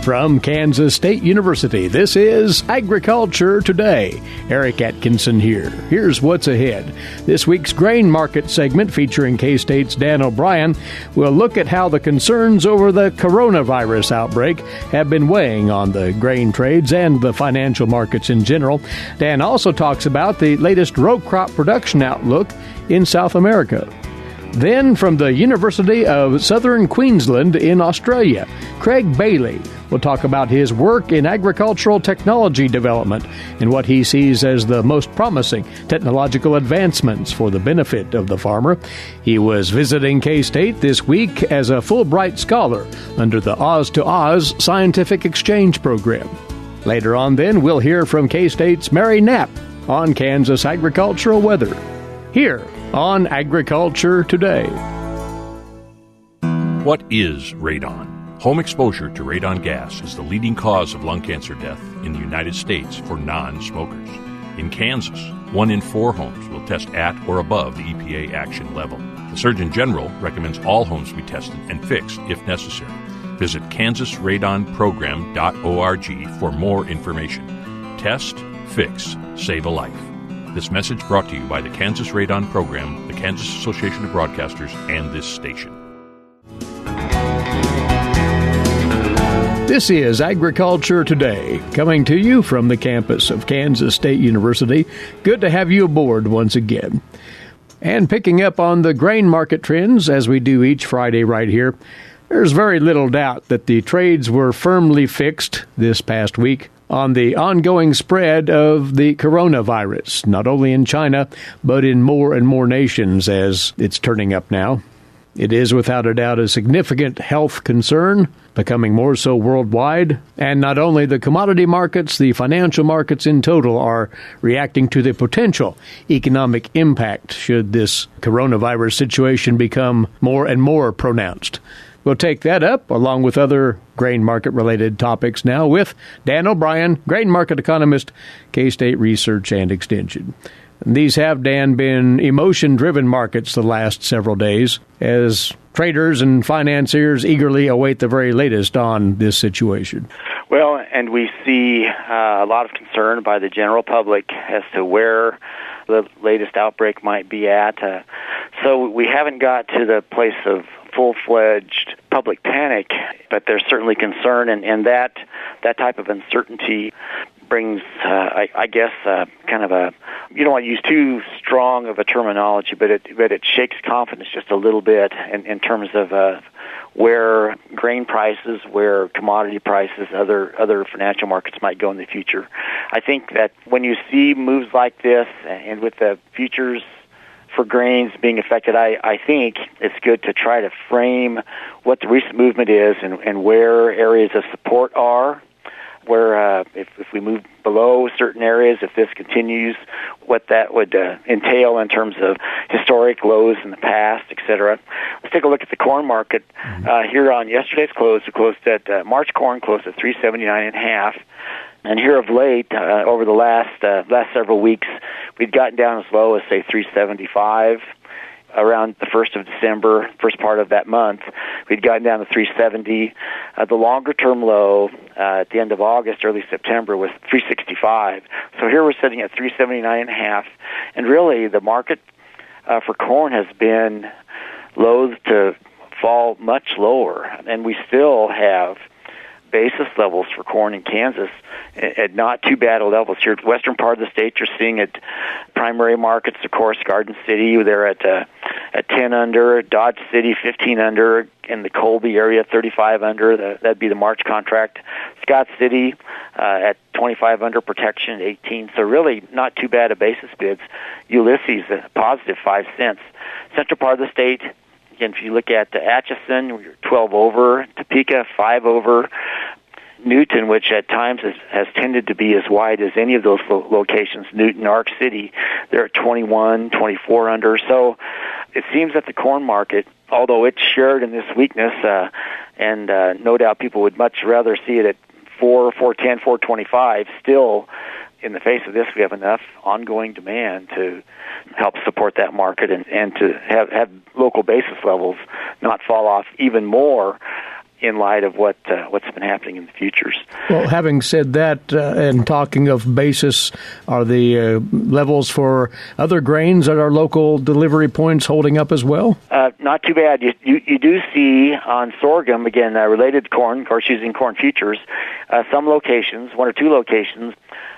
From Kansas State University, this is Agriculture Today. Eric Atkinson here. Here's what's ahead. This week's grain market segment, featuring K-State's Dan O'Brien, will look at how the concerns over the coronavirus outbreak have been weighing on the grain trades and the financial markets in general. Dan also talks about the latest row crop production outlook in South America. Then, from the University of Southern Queensland in Australia, Craig Baillie will talk about his work in agricultural technology development and what he sees as the most promising technological advancements for the benefit of the farmer. He was visiting K-State this week as a Fulbright Scholar under the Oz to Oz Scientific Exchange Program. Later on, then, we'll hear from K-State's Mary Knapp on Kansas agricultural weather. Here on Agriculture Today. What is radon? Home exposure to radon gas is the leading cause of lung cancer death in the United States for non-smokers. In Kansas, 1 in 4 homes will test at or above the EPA action level. The Surgeon General recommends all homes be tested and fixed if necessary. Visit kansasradonprogram.org for more information. Test, fix, save a life. This message brought to you by the Kansas Radon Program, the Kansas Association of Broadcasters, and this station. This is Agriculture Today, coming to you from the campus of Kansas State University. Good to have you aboard once again. And picking up on the grain market trends, as we do each Friday right here, there's very little doubt that the trades were firmly fixed this past week on the ongoing spread of the coronavirus, not only in China, but in more and more nations as it's turning up now. It is without a doubt a significant health concern, becoming more so worldwide. And not only the commodity markets, the financial markets in total are reacting to the potential economic impact should this coronavirus situation become more and more pronounced. We'll take that up, along with other grain market-related topics now, with Dan O'Brien, grain market economist, K-State Research and Extension. These have, Dan, been emotion-driven markets the last several days, as traders and financiers eagerly await the very latest on this situation. Well, and we see a lot of concern by the general public as to where the latest outbreak might be at. So we haven't got to the place of full-fledged public panic, but there's certainly concern, and that type of uncertainty brings, I guess, kind of a, you don't want to use too strong of a terminology, but it shakes confidence just a little bit in terms of where grain prices, where commodity prices, other financial markets might go in the future. I think that when you see moves like this, and with the futures for grains being affected, I think it's good to try to frame what the recent movement is and where areas of support are, where if we move below certain areas, if this continues, what that would entail in terms of historic lows in the past, etc. Let's take a look at the corn market. Here on yesterday's close, it closed at March corn closed at 379.5. And here of late, over the last several weeks, we'd gotten down as low as, say, 375. Around the 1st of December, first part of that month, we'd gotten down to 370. The longer-term low at the end of August, early September, was 365. So here we're sitting at 379.5. And really, the market for corn has been loath to fall much lower. And we still have basis levels for corn in Kansas at not too bad levels. Here at western part of the state, you're seeing it primary markets, of course, Garden City, they're at 10 under, Dodge City 15 under, in the Colby area 35 under, that'd be the March contract. Scott City at 25 under, protection 18, so really not too bad a basis bids. Ulysses positive 5 cents. Central part of the state, again, if you look at Atchison, you're 12 over, Topeka 5 over, Newton, which at times has tended to be as wide as any of those locations, Newton, Ark City, they're at 21, 24 under. So it seems that the corn market, although it's shared in this weakness, and no doubt people would much rather see it at 410, 425, still, in the face of this, we have enough ongoing demand to help support that market and to have local basis levels not fall off even more in light of what's been happening in the futures. Well, having said that, and talking of basis, are the levels for other grains at our local delivery points holding up as well? Not too bad. You do see on sorghum, again, related to corn, of course, using corn futures, some locations, one or two locations,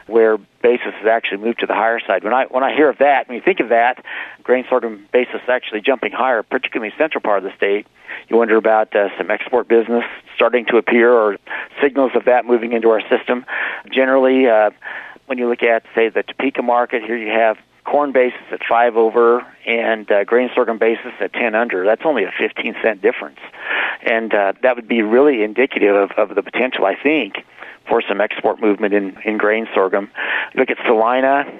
where basis has actually moved to the higher side. When I hear of that, when you think of that, grain sorghum basis actually jumping higher, particularly in the central part of the state, you wonder about some export business starting to appear or signals of that moving into our system. Generally, when you look at, say, the Topeka market, here you have corn basis at 5 over and grain sorghum basis at 10 under. That's only a 15-cent difference. And that would be really indicative of the potential, I think, for some export movement in grain sorghum. Look at Salina,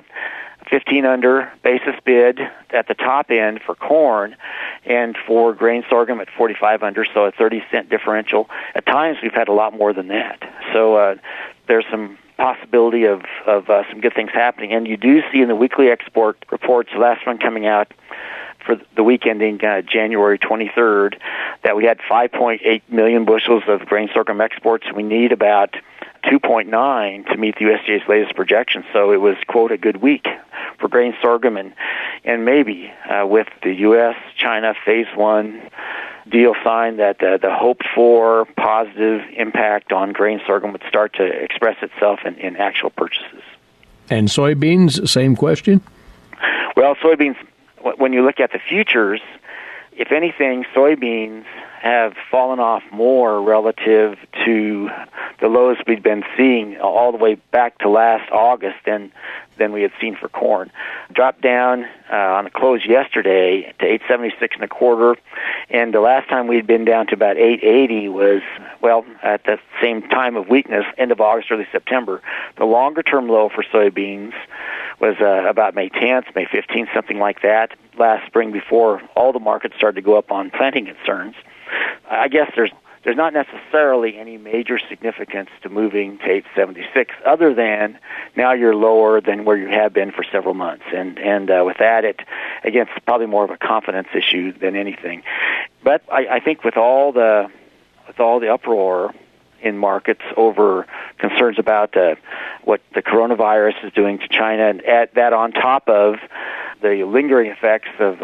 15 under basis bid at the top end for corn, and for grain sorghum at 45 under, so a 30-cent differential. At times we've had a lot more than that. So there's some possibility of some good things happening. And you do see in the weekly export reports, the last one coming out for the week ending January 23rd, that we had 5.8 million bushels of grain sorghum exports. We need about 2.9 to meet the USDA's latest projections. So it was, quote, a good week for grain sorghum, and maybe with the U.S.-China Phase 1 deal signed, that the hoped-for positive impact on grain sorghum would start to express itself in actual purchases. And soybeans, same question? Well, soybeans, when you look at the futures, if anything, soybeans have fallen off more relative to the lows we'd been seeing all the way back to last August than we had seen for corn. Dropped down on the close yesterday to 876 and a quarter, and the last time we'd been down to about 880 was, well, at the same time of weakness, end of August, early September. The longer-term low for soybeans was about May 10th, May 15th, something like that, last spring before all the markets started to go up on planting concerns. I guess there's not necessarily any major significance to moving to 876, other than now you're lower than where you have been for several months, and with that, it's probably more of a confidence issue than anything. But I think with all the uproar in markets over concerns about what the coronavirus is doing to China, and add that on top of the lingering effects of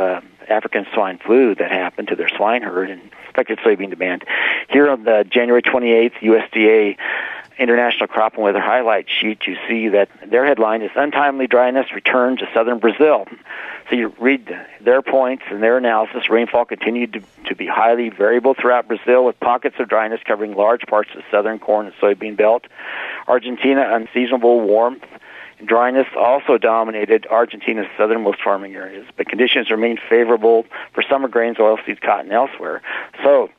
African swine flu that happened to their swine herd and affected soybean demand. Here on the January 28th USDA International Crop and Weather Highlight sheet, you see that their headline is "Untimely Dryness Returned to Southern Brazil." So you read their points and their analysis. Rainfall continued to be highly variable throughout Brazil, with pockets of dryness covering large parts of the southern corn and soybean belt. Argentina, unseasonable warmth and dryness also dominated Argentina's southernmost farming areas, but conditions remained favorable for summer grains, oilseeds, cotton, elsewhere. So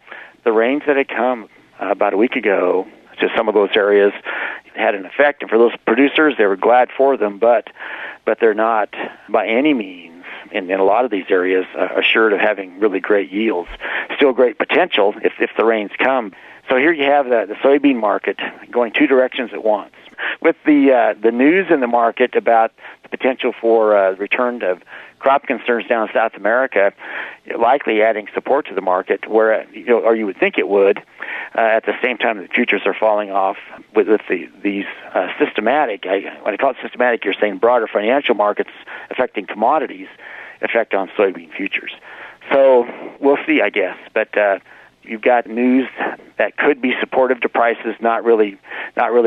the rains that had come about a week ago to some of those areas had an effect, and for those producers, they were glad for them, but they're not by any means, in a lot of these areas, assured of having really great yields. Still great potential if the rains come. So here you have the soybean market going two directions at once. With the news in the market about the potential for return of crop concerns down in South America, likely adding support to the market, or you would think it would, at the same time the futures are falling off with these systematic, when I call it systematic, you're saying broader financial markets affecting commodities, effect on soybean futures. So we'll see, I guess, but you've got news that could be supportive to prices, not really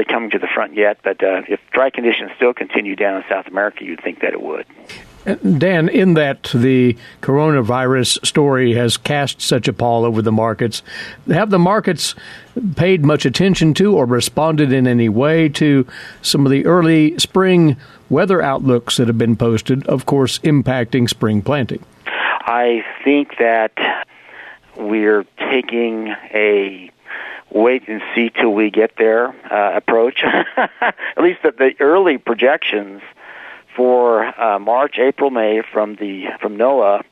coming to the front yet, but if dry conditions still continue down in South America, you'd think that it would. Dan, in that the coronavirus story has cast such a pall over the markets, have the markets paid much attention to or responded in any way to some of the early spring weather outlooks that have been posted, of course, impacting spring planting? I think that we're taking a wait and see till we get there approach. At least the early projections for March, April, May from NOAA,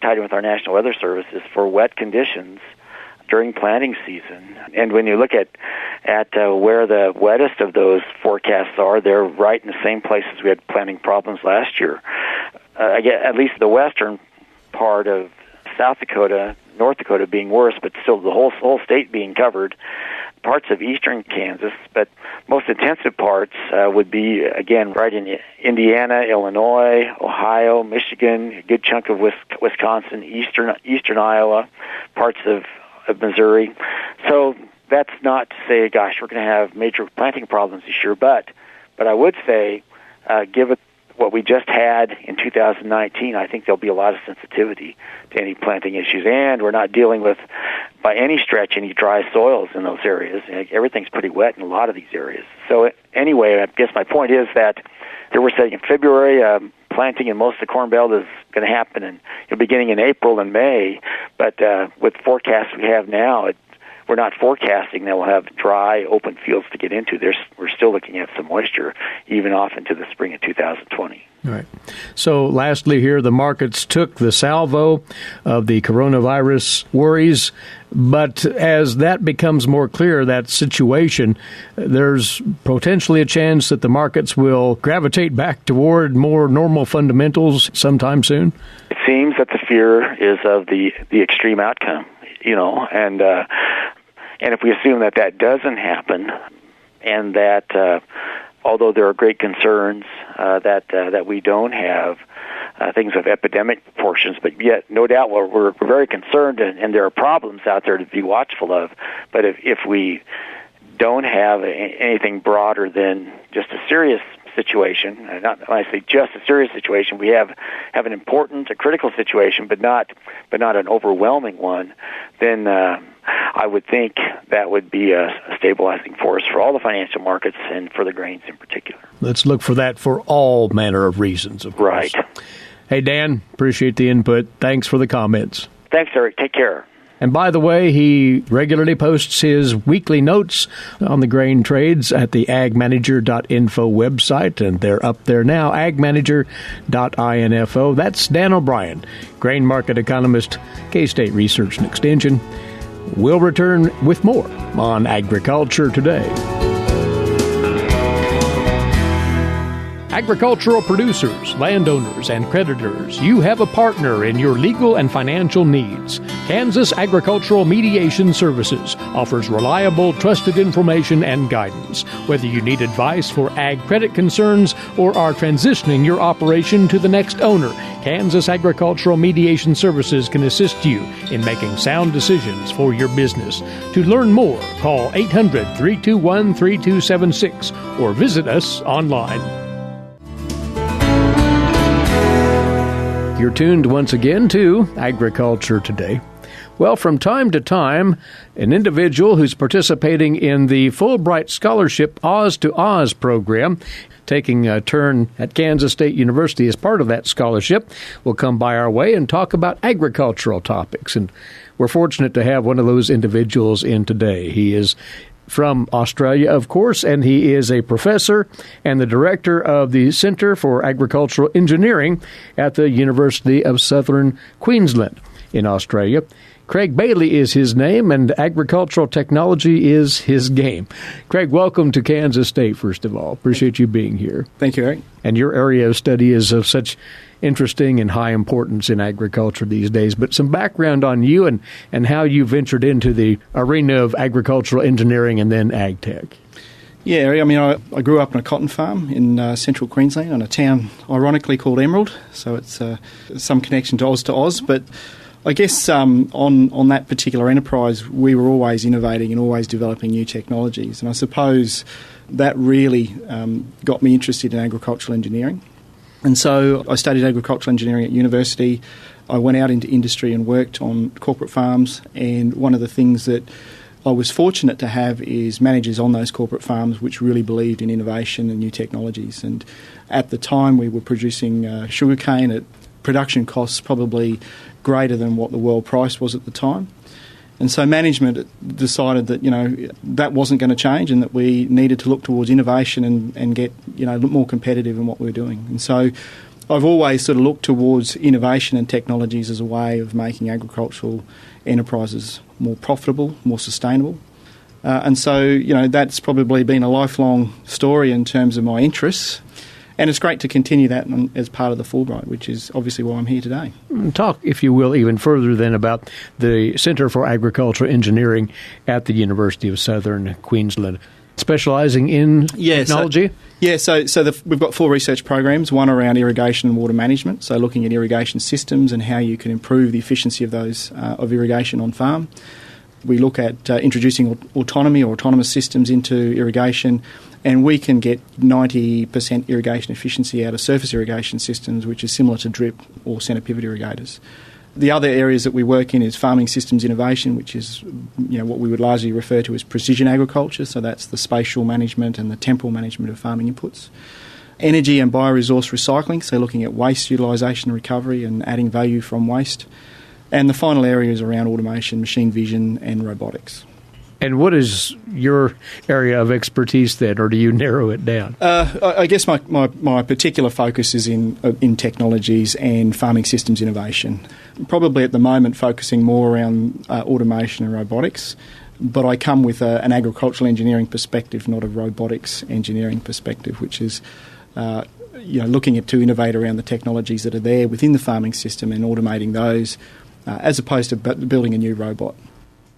tied in with our National Weather Service, is for wet conditions during planting season. And when you look at where the wettest of those forecasts are, they're right in the same places we had planting problems last year. At least the western part of South Dakota, North Dakota being worse, but still the whole state being covered. Parts of eastern Kansas, but most intensive parts would be, again, right in Indiana, Illinois, Ohio, Michigan, a good chunk of Wisconsin, eastern Iowa, parts of Missouri. So that's not to say, gosh, we're going to have major planting problems this year, but I would say, given what we just had in 2019, I think there'll be a lot of sensitivity to any planting issues, and we're not dealing with, by any stretch, any dry soils in those areas. Everything's pretty wet in a lot of these areas. So anyway, I guess my point is that they were saying in February, planting in most of the Corn Belt is going to happen beginning in April and May, but with forecasts we have now, we're not forecasting that we'll have dry, open fields to get into. We're still looking at some moisture even off into the spring of 2020. All right. So lastly here, the markets took the salvo of the coronavirus worries, but as that becomes more clear, that situation, there's potentially a chance that the markets will gravitate back toward more normal fundamentals sometime soon? It seems that the fear is of the extreme outcome, and if we assume that doesn't happen, and that although there are great concerns that we don't have things of epidemic proportions, but yet no doubt we're very concerned, and there are problems out there to be watchful of. But if we don't have anything broader than just a serious situation, not when I say just a serious situation, we have an important, a critical situation, but not an overwhelming one, then I would think that would be a stabilizing force for all the financial markets and for the grains in particular. Let's look for that for all manner of reasons, of course. Right. Hey, Dan, appreciate the input. Thanks for the comments. Thanks, Eric. Take care. And by the way, he regularly posts his weekly notes on the grain trades at the agmanager.info website, and they're up there now, agmanager.info. That's Dan O'Brien, grain market economist, K-State Research and Extension. We'll return with more on Agriculture Today. Agricultural producers, landowners, and creditors, you have a partner in your legal and financial needs. Kansas Agricultural Mediation Services offers reliable, trusted information and guidance. Whether you need advice for ag credit concerns or are transitioning your operation to the next owner, Kansas Agricultural Mediation Services can assist you in making sound decisions for your business. To learn more, call 800-321-3276 or visit us online. You're tuned once again to Agriculture Today. Well, from time to time, an individual who's participating in the Fulbright Scholarship Oz to Oz program, taking a turn at Kansas State University as part of that scholarship, will come by our way and talk about agricultural topics. And we're fortunate to have one of those individuals in today. He is from Australia, of course, and he is a professor and the director of the Center for Agricultural Engineering at the University of Southern Queensland in Australia. Craig Baillie is his name, and agricultural technology is his game. Craig, welcome to Kansas State, first of all. Appreciate you being here. Thank you, Eric. And your area of study is of such interesting and high importance in agriculture these days. But some background on you and how you ventured into the arena of agricultural engineering and then ag tech. Yeah, I mean, I grew up on a cotton farm in central Queensland, in a town ironically called Emerald, so it's some connection to Oz, but I guess on that particular enterprise, we were always innovating and always developing new technologies, and I suppose that really got me interested in agricultural engineering. And so I studied agricultural engineering at university. I went out into industry and worked on corporate farms, and one of the things that I was fortunate to have is managers on those corporate farms which really believed in innovation and new technologies. And at the time we were producing sugarcane at production costs probably greater than what the world price was at the time. And so management decided that, that wasn't going to change and that we needed to look towards innovation and get, more competitive in what we were doing. And so I've always sort of looked towards innovation and technologies as a way of making agricultural enterprises more profitable, more sustainable. And so, that's probably been a lifelong story in terms of my interests. And it's great to continue that as part of the Fulbright, which is obviously why I'm here today. Talk, if you will, even further then about the Centre for Agricultural Engineering at the University of Southern Queensland, specialising in technology. We've got 4 research programs, one around irrigation and water management, so looking at irrigation systems and how you can improve the efficiency of those of irrigation on farm. We look at introducing autonomy or autonomous systems into irrigation, and we can get 90% irrigation efficiency out of surface irrigation systems, which is similar to drip or centre pivot irrigators. The other areas that we work in is farming systems innovation, which is what we would largely refer to as precision agriculture, so that's the spatial management and the temporal management of farming inputs. Energy and bioresource recycling, so looking at waste utilisation and recovery and adding value from waste. And the final area is around automation, machine vision and robotics. And what is your area of expertise then, or do you narrow it down? I guess my particular focus is in technologies and farming systems innovation. Probably at the moment focusing more around automation and robotics, but I come with an agricultural engineering perspective, not a robotics engineering perspective, which is looking to innovate around the technologies that are there within the farming system and automating those, as opposed to building a new robot.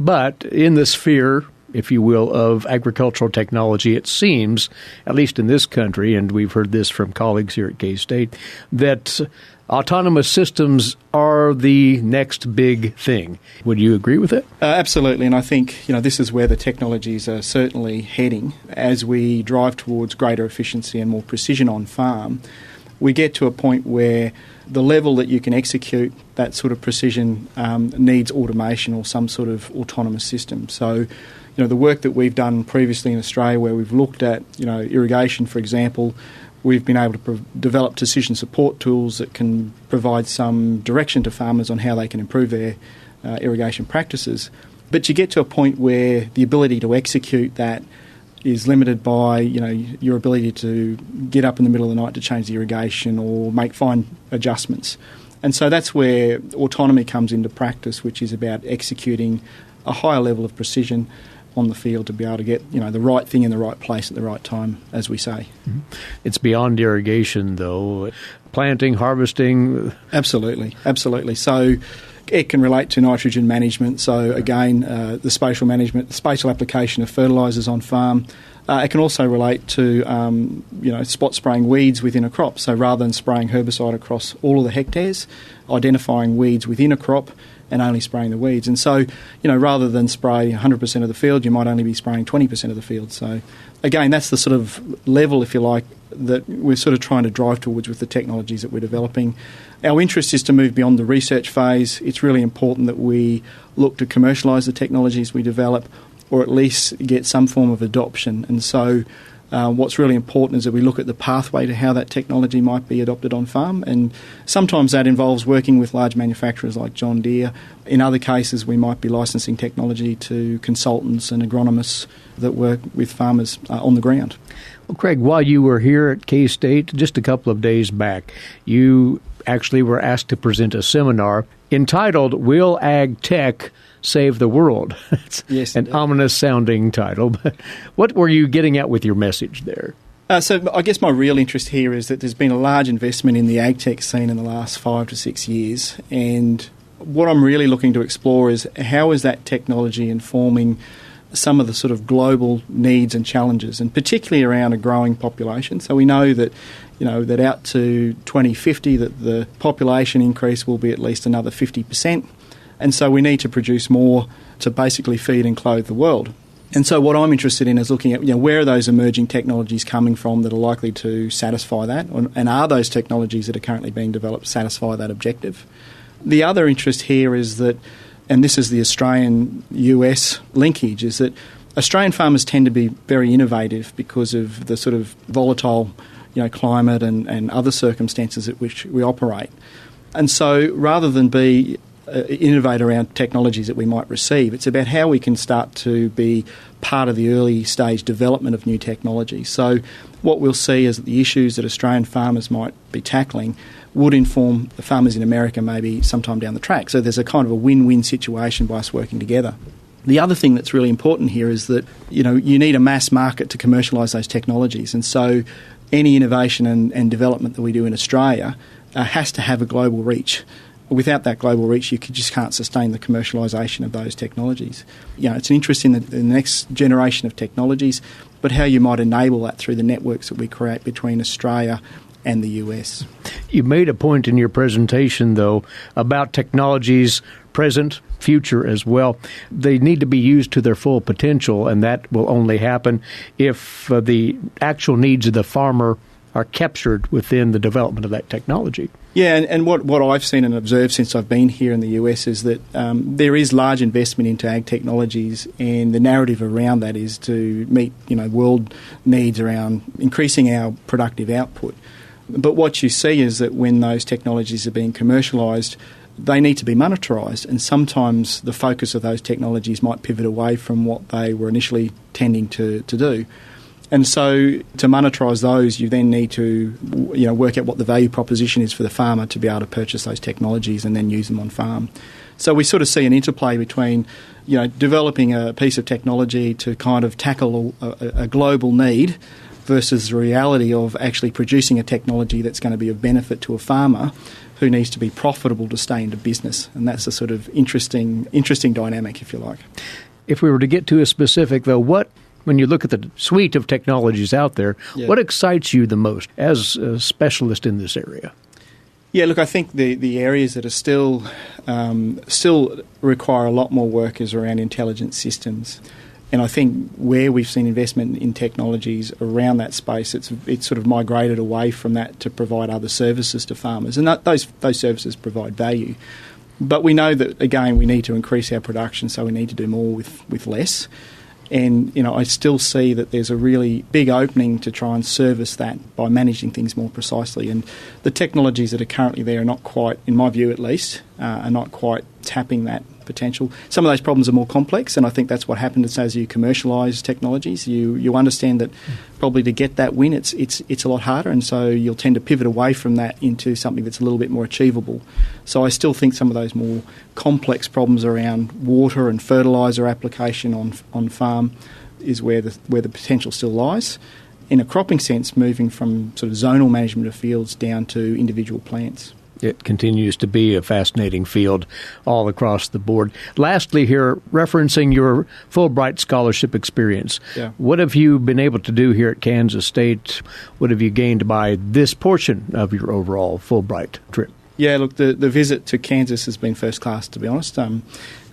But in the sphere, if you will, of agricultural technology, it seems, at least in this country, and we've heard this from colleagues here at K-State, that autonomous systems are the next big thing. Would you agree with it? Absolutely, and I think this is where the technologies are certainly heading. As we drive towards greater efficiency and more precision on farm, we get to a point where the level that you can execute that sort of precision needs automation or some sort of autonomous system. So, the work that we've done previously in Australia, where we've looked at, irrigation, for example, we've been able to develop decision support tools that can provide some direction to farmers on how they can improve their irrigation practices. But you get to a point where the ability to execute that is limited by your ability to get up in the middle of the night to change the irrigation or make fine adjustments. And so that's where autonomy comes into practice, which is about executing a higher level of precision on the field to be able to get the right thing in the right place at the right time, as we say. Mm-hmm. It's beyond irrigation, though. Planting, harvesting. Absolutely. So it can relate to nitrogen management. So again, the spatial management, the spatial application of fertilisers on farm. It can also relate to spot spraying weeds within a crop. So rather than spraying herbicide across all of the hectares, identifying weeds within a crop and only spraying the weeds. And so, rather than spray 100% of the field, you might only be spraying 20% of the field. So again, that's the sort of level, if you like, that we're sort of trying to drive towards with the technologies that we're developing. Our interest is to move beyond the research phase. It's really important that we look to commercialise the technologies we develop, or at least get some form of adoption. And so what's really important is that we look at the pathway to how that technology might be adopted on farm, and sometimes that involves working with large manufacturers like John Deere. In other cases, we might be licensing technology to consultants and agronomists that work with farmers on the ground. Well, Craig, while you were here at K-State just a couple of days back, you actually were asked to present a seminar entitled Will Ag Tech Save the World? It's yes, an ominous-sounding title, but what were you getting at with your message there? So I guess my real interest here is that there's been a large investment in the ag tech scene in the last 5 to 6 years, and what I'm really looking to explore is how is that technology informing some of the sort of global needs and challenges, and particularly around a growing population. So we know that that out to 2050 that the population increase will be at least another 50%. And so we need to produce more to basically feed and clothe the world. And so what I'm interested in is looking at where are those emerging technologies coming from that are likely to satisfy that, and are those technologies that are currently being developed satisfy that objective. The other interest here is that, and this is the Australian-US linkage, is that Australian farmers tend to be very innovative because of the sort of volatile climate and other circumstances at which we operate. And so rather than be innovate around technologies that we might receive, it's about how we can start to be part of the early stage development of new technology. So what we'll see is that the issues that Australian farmers might be tackling would inform the farmers in America maybe sometime down the track. So there's a kind of a win-win situation by us working together. The other thing that's really important here is that you need a mass market to commercialise those technologies, and so any innovation and development that we do in Australia has to have a global reach. Without that global reach, you just can't sustain the commercialisation of those technologies. It's an interest in the next generation of technologies, but how you might enable that through the networks that we create between Australia and the US. You made a point in your presentation, though, about technologies present, future as well. They need to be used to their full potential, and that will only happen if the actual needs of the farmer are captured within the development of that technology. Yeah, and what I've seen and observed since I've been here in the US is that there is large investment into ag technologies, and the narrative around that is to meet world needs around increasing our productive output. But what you see is that when those technologies are being commercialised, they need to be monetarised, and sometimes the focus of those technologies might pivot away from what they were initially tending to do. And so to monetize those, you then need to work out what the value proposition is for the farmer to be able to purchase those technologies and then use them on farm. So we sort of see an interplay between developing a piece of technology to kind of tackle a global need versus the reality of actually producing a technology that's going to be of benefit to a farmer who needs to be profitable to stay into business. And that's a sort of interesting dynamic, if you like. If we were to get to a specific, though, when you look at the suite of technologies out there, what excites you the most as a specialist in this area? Yeah, look, I think the areas that are still require a lot more work is around intelligent systems. And I think where we've seen investment in technologies around that space, it's sort of migrated away from that to provide other services to farmers. And those services provide value. But we know that, again, we need to increase our production, so we need to do more with less. And, I still see that there's a really big opening to try and service that by managing things more precisely. And the technologies that are currently there are not quite, in my view at least, are not quite tapping that potential. Some of those problems are more complex, and I think that's what happens as you commercialise technologies. You understand that probably to get that win, it's a lot harder, and so you'll tend to pivot away from that into something that's a little bit more achievable. So I still think some of those more complex problems around water and fertiliser application on farm is where the potential still lies. In a cropping sense, moving from sort of zonal management of fields down to individual plants. It continues to be a fascinating field all across the board. Lastly here, referencing your Fulbright Scholarship experience, what have you been able to do here at Kansas State? What have you gained by this portion of your overall Fulbright trip? Yeah, look, the visit to Kansas has been first class, to be honest. I'm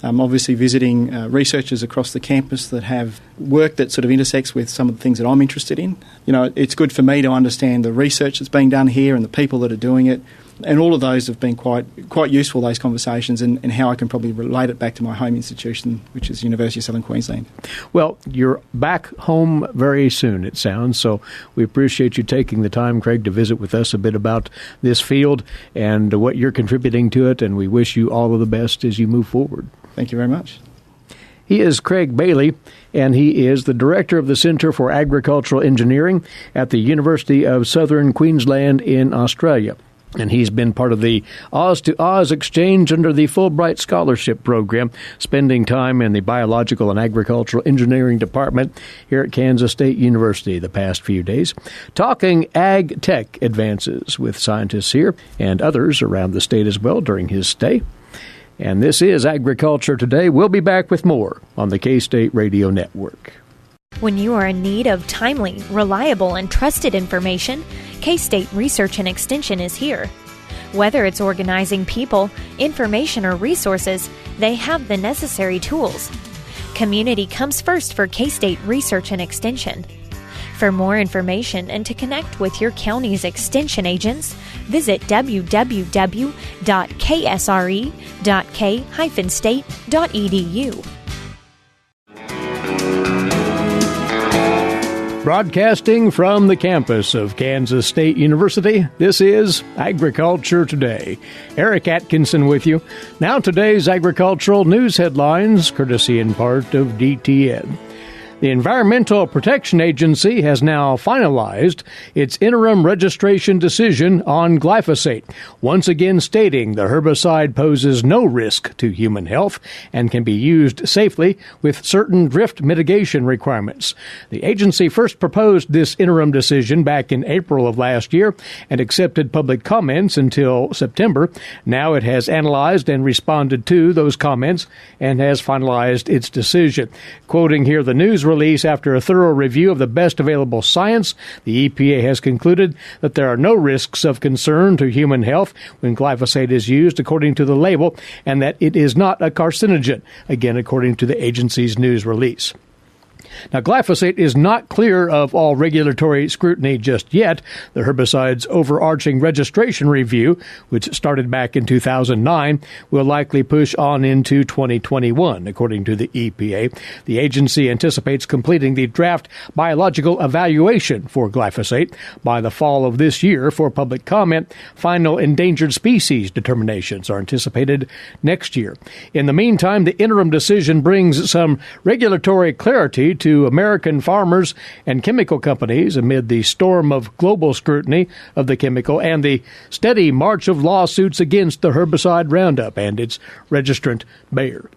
obviously visiting researchers across the campus that have work that sort of intersects with some of the things that I'm interested in. It's good for me to understand the research that's being done here and the people that are doing it. And all of those have been quite useful, those conversations, and how I can probably relate it back to my home institution, which is University of Southern Queensland. Well, you're back home very soon, it sounds, so we appreciate you taking the time, Craig, to visit with us a bit about this field and what you're contributing to it, and we wish you all of the best as you move forward. Thank you very much. He is Craig Baillie, and he is the Director of the Centre for Agricultural Engineering at the University of Southern Queensland in Australia. And he's been part of the Oz to Oz exchange under the Fulbright Scholarship Program, spending time in the Biological and Agricultural Engineering Department here at Kansas State University the past few days, talking ag tech advances with scientists here and others around the state as well during his stay. And this is Agriculture Today. We'll be back with more on the K-State Radio Network. When you are in need of timely, reliable, and trusted information, K-State Research and Extension is here. Whether it's organizing people, information, or resources, they have the necessary tools. Community comes first for K-State Research and Extension. For more information and to connect with your county's extension agents, visit www.ksre.k-state.edu. Broadcasting from the campus of Kansas State University, this is Agriculture Today. Eric Atkinson with you. Now today's agricultural news headlines, courtesy in part of DTN. The Environmental Protection Agency has now finalized its interim registration decision on glyphosate, once again stating the herbicide poses no risk to human health and can be used safely with certain drift mitigation requirements. The agency first proposed this interim decision back in April of last year and accepted public comments until September. Now it has analyzed and responded to those comments and has finalized its decision. Quoting here the news release, after a thorough review of the best available science, the EPA has concluded that there are no risks of concern to human health when glyphosate is used according to the label, and that it is not a carcinogen, again according to the agency's news release. Now, glyphosate is not clear of all regulatory scrutiny just yet. The herbicide's overarching registration review, which started back in 2009, will likely push on into 2021, according to the EPA. The agency anticipates completing the draft biological evaluation for glyphosate by the fall of this year for public comment. Final endangered species determinations are anticipated next year. In the meantime, the interim decision brings some regulatory clarity to American farmers and chemical companies amid the storm of global scrutiny of the chemical and the steady march of lawsuits against the herbicide Roundup and its registrant Bayer.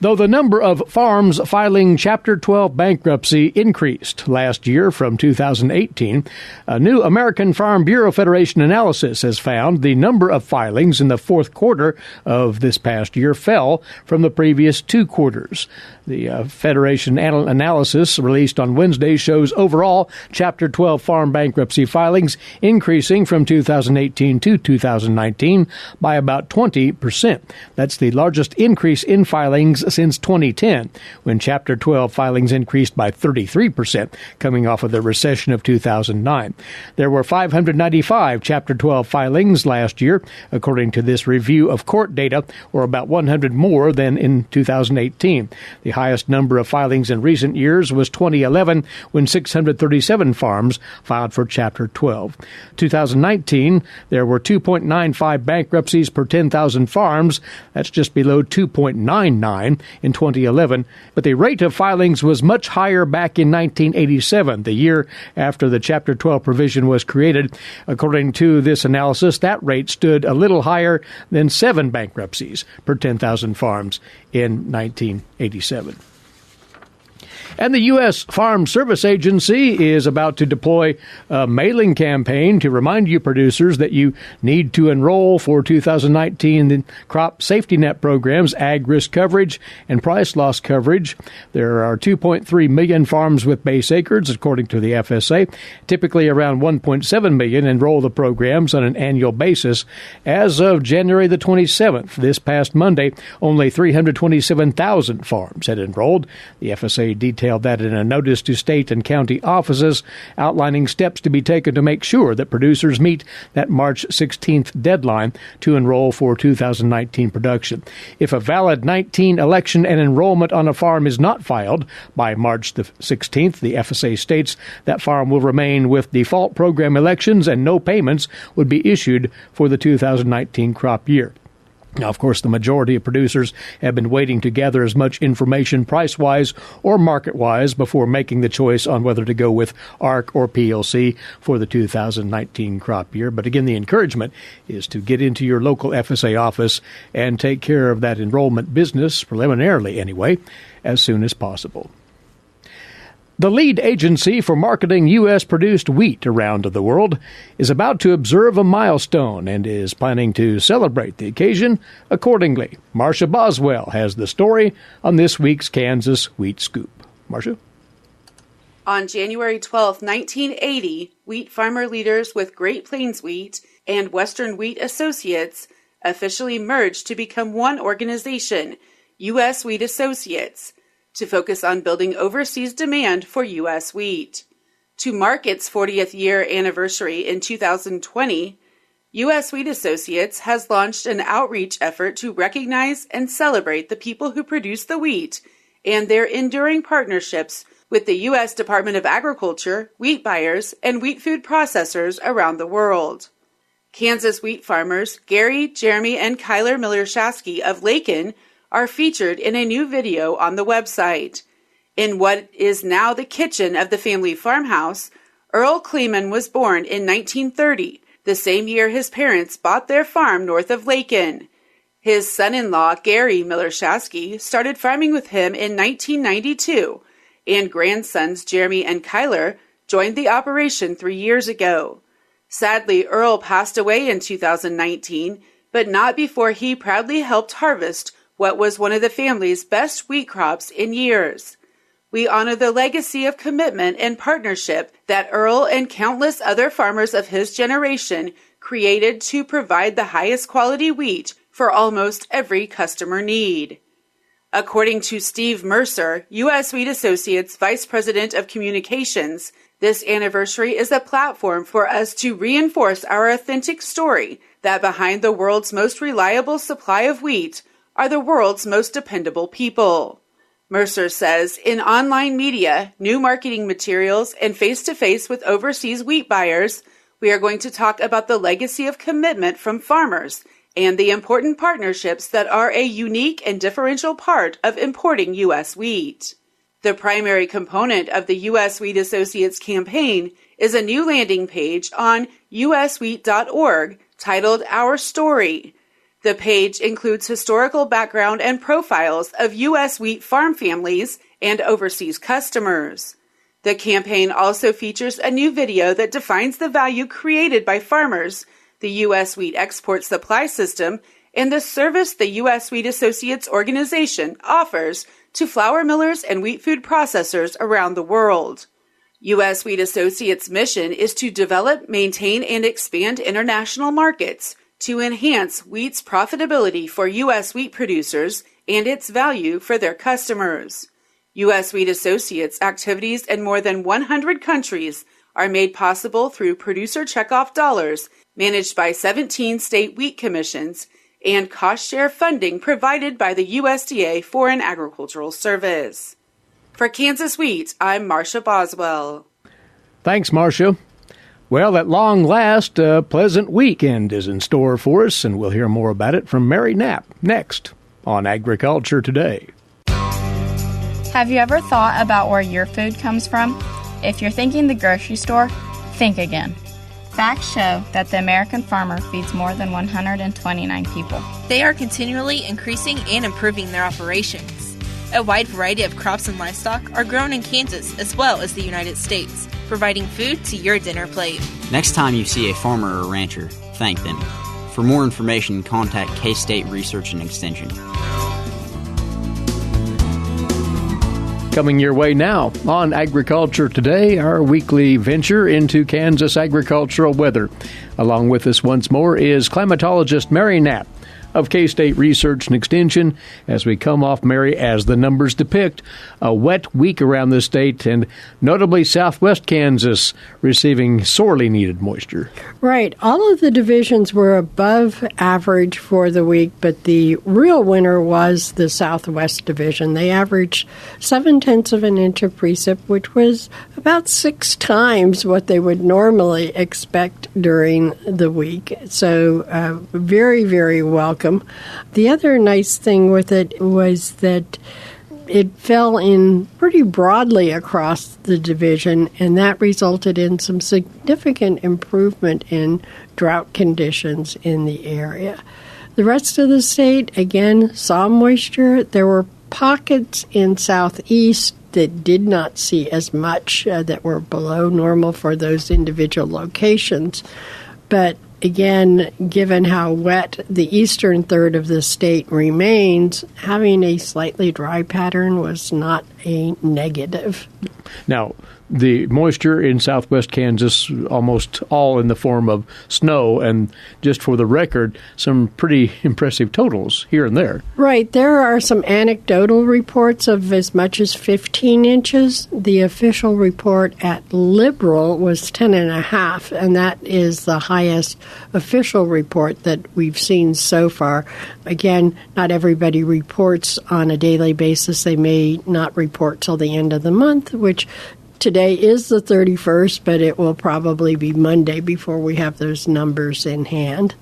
Though the number of farms filing Chapter 12 bankruptcy increased last year from 2018, a new American Farm Bureau Federation analysis has found the number of filings in the fourth quarter of this past year fell from the previous two quarters. The Federation analysis released on Wednesday shows overall Chapter 12 farm bankruptcy filings increasing from 2018 to 2019 by about 20%. That's the largest increase in filings since 2010, when Chapter 12 filings increased by 33%, coming off of the recession of 2009. There were 595 Chapter 12 filings last year, according to this review of court data, or about 100 more than in 2018. The highest number of filings in recent years was 2011, when 637 farms filed for Chapter 12. 2019, there were 2.95 bankruptcies per 10,000 farms. That's just below 2.99 in 2011, but the rate of filings was much higher back in 1987, the year after the Chapter 12 provision was created. According to this analysis, that rate stood a little higher than 7 bankruptcies per 10,000 farms in 1987. And the U.S. Farm Service Agency is about to deploy a mailing campaign to remind you producers that you need to enroll for 2019 crop safety net programs, ag risk coverage, and price loss coverage. There are 2.3 million farms with base acres, according to the FSA. Typically around 1.7 million enroll the programs on an annual basis. As of January the 27th, this past Monday, only 327,000 farms had enrolled. The FSA detailed that in a notice to state and county offices outlining steps to be taken to make sure that producers meet that March 16th deadline to enroll for 2019 production. If a valid 19 election and enrollment on a farm is not filed by March the 16th, the FSA states that farm will remain with default program elections and no payments would be issued for the 2019 crop year. Now, of course, the majority of producers have been waiting to gather as much information price-wise or market-wise before making the choice on whether to go with ARC or PLC for the 2019 crop year. But again, the encouragement is to get into your local FSA office and take care of that enrollment business, preliminarily anyway, as soon as possible. The lead agency for marketing U.S.-produced wheat around the world is about to observe a milestone and is planning to celebrate the occasion accordingly. Marcia Boswell has the story on this week's Kansas Wheat Scoop. Marcia? On January 12, 1980, wheat farmer leaders with Great Plains Wheat and Western Wheat Associates officially merged to become one organization, U.S. Wheat Associates, to focus on building overseas demand for U.S. wheat. To mark its 40th year anniversary in 2020, U.S. Wheat Associates has launched an outreach effort to recognize and celebrate the people who produce the wheat and their enduring partnerships with the U.S. Department of Agriculture, wheat buyers, and wheat food processors around the world. Kansas wheat farmers Gary, Jeremy, and Kyler Miller-Shasky of Lakin are featured in a new video on the website. In what is now the kitchen of the family farmhouse, Earl Kleeman was born in 1930, the same year his parents bought their farm north of Lakin. His son-in-law, Gary Miller-Shasky, started farming with him in 1992, and grandsons Jeremy and Kyler joined the operation 3 years ago. Sadly, Earl passed away in 2019, but not before he proudly helped harvest what was one of the family's best wheat crops in years. We honor the legacy of commitment and partnership that Earl and countless other farmers of his generation created to provide the highest quality wheat for almost every customer need. According to Steve Mercer, U.S. Wheat Associates Vice President of Communications, this anniversary is a platform for us to reinforce our authentic story that behind the world's most reliable supply of wheat are the world's most dependable people. Mercer says, in online media, new marketing materials, and face-to-face with overseas wheat buyers, we are going to talk about the legacy of commitment from farmers and the important partnerships that are a unique and differential part of importing U.S. wheat. The primary component of the U.S. Wheat Associates campaign is a new landing page on uswheat.org titled Our Story. The page includes historical background and profiles of U.S. wheat farm families and overseas customers. The campaign also features a new video that defines the value created by farmers, the U.S. wheat export supply system, and the service the U.S. Wheat Associates organization offers to flour millers and wheat food processors around the world. U.S. Wheat Associates' mission is to develop, maintain, and expand international markets to enhance wheat's profitability for U.S. wheat producers and its value for their customers. U.S. Wheat Associates' activities in more than 100 countries are made possible through producer checkoff dollars managed by 17 state wheat commissions and cost-share funding provided by the USDA Foreign Agricultural Service. For Kansas Wheat, I'm Marcia Boswell. Thanks, Marcia. Well, at long last, a pleasant weekend is in store for us, and we'll hear more about it from Mary Knapp next on Agriculture Today. Have you ever thought about where your food comes from? If you're thinking the grocery store, think again. Facts show that the American farmer feeds more than 129 people. They are continually increasing and improving their operations. A wide variety of crops and livestock are grown in Kansas as well as the United States, providing food to your dinner plate. Next time you see a farmer or rancher, thank them. For more information, contact K-State Research and Extension. Coming your way now on Agriculture Today, our weekly venture into Kansas agricultural weather. Along with us once more is climatologist Mary Knapp of K-State Research and Extension. As we come off, Mary, as the numbers depict, a wet week around the state, and notably southwest Kansas receiving sorely needed moisture. Right. All of the divisions were above average for the week, but the real winner was the southwest division. They averaged 0.7 of an inch of precip, which was about 6 times what they would normally expect during the week. So very, very welcome. The other nice thing with it was that it fell in pretty broadly across the division, and that resulted in some significant improvement in drought conditions in the area. The rest of the state, again, saw moisture. There were pockets in southeast that did not see as much, that were below normal for those individual locations. But again, given how wet the eastern third of the state remains, having a slightly dry pattern was not a negative. Now, the moisture in southwest Kansas, almost all in the form of snow, and just for the record, some pretty impressive totals here and there. Right. There are some anecdotal reports of as much as 15 inches. The official report at Liberal was 10.5, and that is the highest official report that we've seen so far. Again, not everybody reports on a daily basis. They may not report till the end of the month, which today is the 31st, but it will probably be Monday before we have those numbers in hand.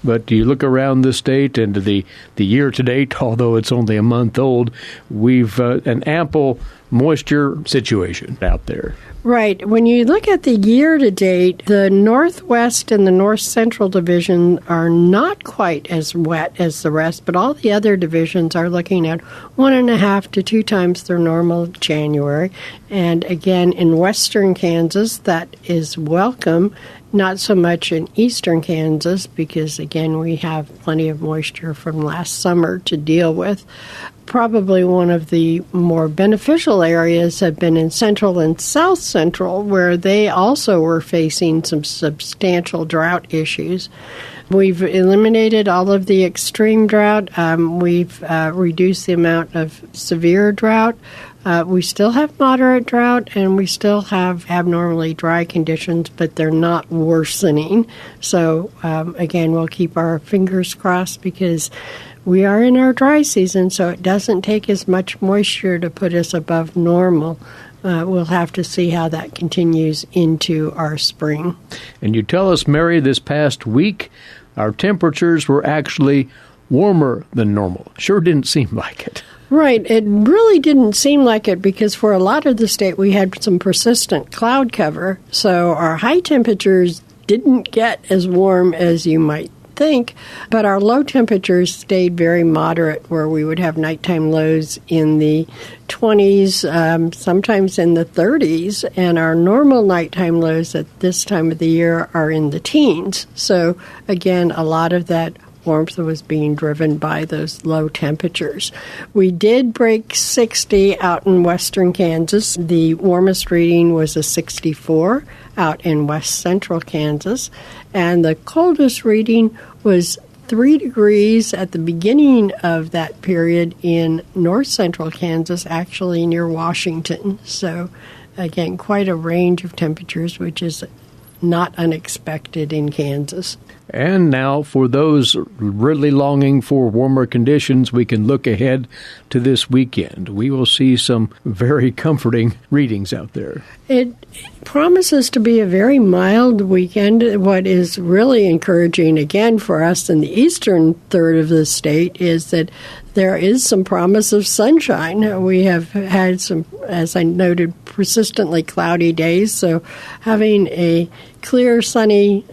But you look around the state and the year to date, although it's only a month old, we've an ample moisture situation out there. Right. When you look at the year-to-date, the Northwest and the North Central Division are not quite as wet as the rest, but all the other divisions are looking at 1.5 to 2 times their normal January. And again, in western Kansas, that is welcome. Not so much in eastern Kansas because, again, we have plenty of moisture from last summer to deal with. Probably one of the more beneficial areas have been in central and south central, where they also were facing some substantial drought issues. We've eliminated all of the extreme drought. We've reduced the amount of severe drought. We still have moderate drought, and we still have abnormally dry conditions, but they're not worsening. So, again, we'll keep our fingers crossed because we are in our dry season, so it doesn't take as much moisture to put us above normal. We'll have to see how that continues into our spring. And you tell us, Mary, this past week, our temperatures were actually warmer than normal. Sure didn't seem like it. Right. It really didn't seem like it because for a lot of the state we had some persistent cloud cover, so our high temperatures didn't get as warm as you might think, but our low temperatures stayed very moderate, where we would have nighttime lows in the 20s, sometimes in the 30s, and our normal nighttime lows at this time of the year are in the teens. So, again, a lot of that warmth was being driven by those low temperatures. We did break 60 out in western Kansas. The warmest reading was a 64 out in west central Kansas, and the coldest reading was 3 degrees at the beginning of that period in north central Kansas, actually near Washington. So, again, quite a range of temperatures, which is not unexpected in Kansas. And now, for those really longing for warmer conditions, we can look ahead to this weekend. We will see some very comforting readings out there. It promises to be a very mild weekend. What is really encouraging, again, for us in the eastern third of the state is that there is some promise of sunshine. We have had some, as I noted, persistently cloudy days, so having a clear, sunny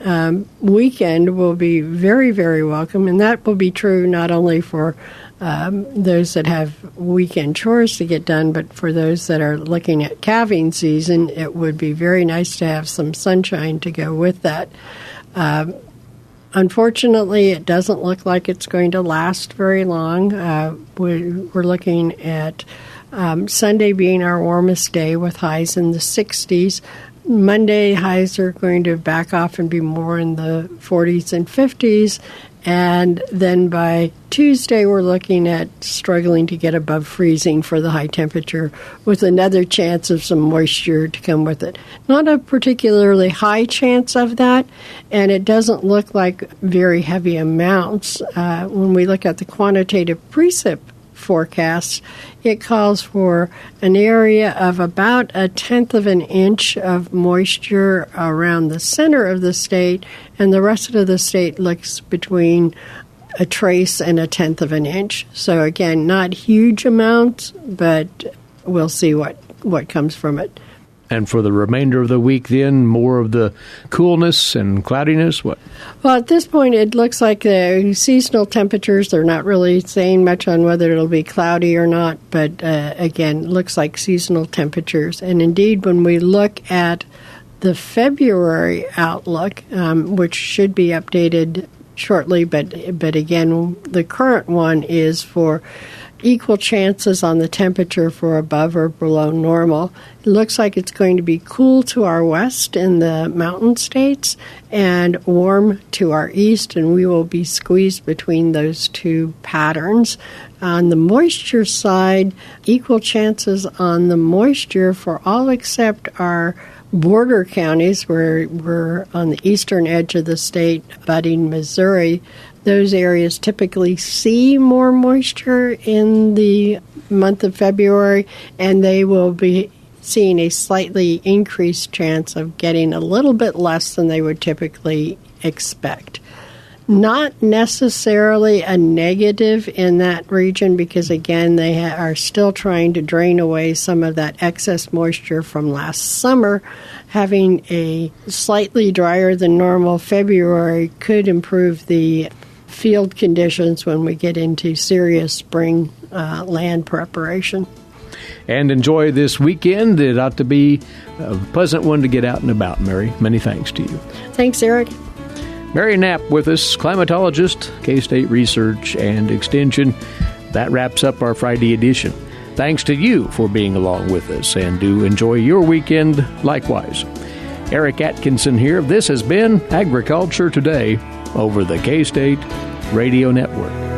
weekend will be very, very welcome, and that will be true not only for those that have weekend chores to get done, but for those that are looking at calving season, it would be very nice to have some sunshine to go with that. Unfortunately, it doesn't look like it's going to last very long. We're looking at Sunday being our warmest day with highs in the 60s. Monday, highs are going to back off and be more in the 40s and 50s. And then by Tuesday, we're looking at struggling to get above freezing for the high temperature with another chance of some moisture to come with it. Not a particularly high chance of that, and it doesn't look like very heavy amounts. When we look at the quantitative precip forecast, it calls for an area of about 1/10 of an inch of moisture around the center of the state, and the rest of the state looks between a trace and 1/10 of an inch. So again, not huge amounts, but we'll see what comes from it. And for the remainder of the week, then, more of the coolness and cloudiness? What? Well, at this point, it looks like the seasonal temperatures, they're not really saying much on whether it'll be cloudy or not, but again, looks like seasonal temperatures. And indeed, when we look at the February outlook, which should be updated shortly, but again, the current one is for equal chances on the temperature for above or below normal. It looks like it's going to be cool to our west in the mountain states and warm to our east, and we will be squeezed between those two patterns. On the moisture side, equal chances on the moisture for all except our border counties, where we're on the eastern edge of the state, abutting Missouri. Those areas typically see more moisture in the month of February, and they will be seeing a slightly increased chance of getting a little bit less than they would typically expect. Not necessarily a negative in that region because, again, they are still trying to drain away some of that excess moisture from last summer. Having a slightly drier than normal February could improve the field conditions when we get into serious spring land preparation. And enjoy this weekend. It ought to be a pleasant one to get out and about, Mary. Many thanks to you. Thanks, Eric. Mary Knapp with us, climatologist, K-State Research and Extension. That wraps up our Friday edition. Thanks to you for being along with us, and do enjoy your weekend likewise. Eric Atkinson here. This has been Agriculture Today over the K-State Radio Network.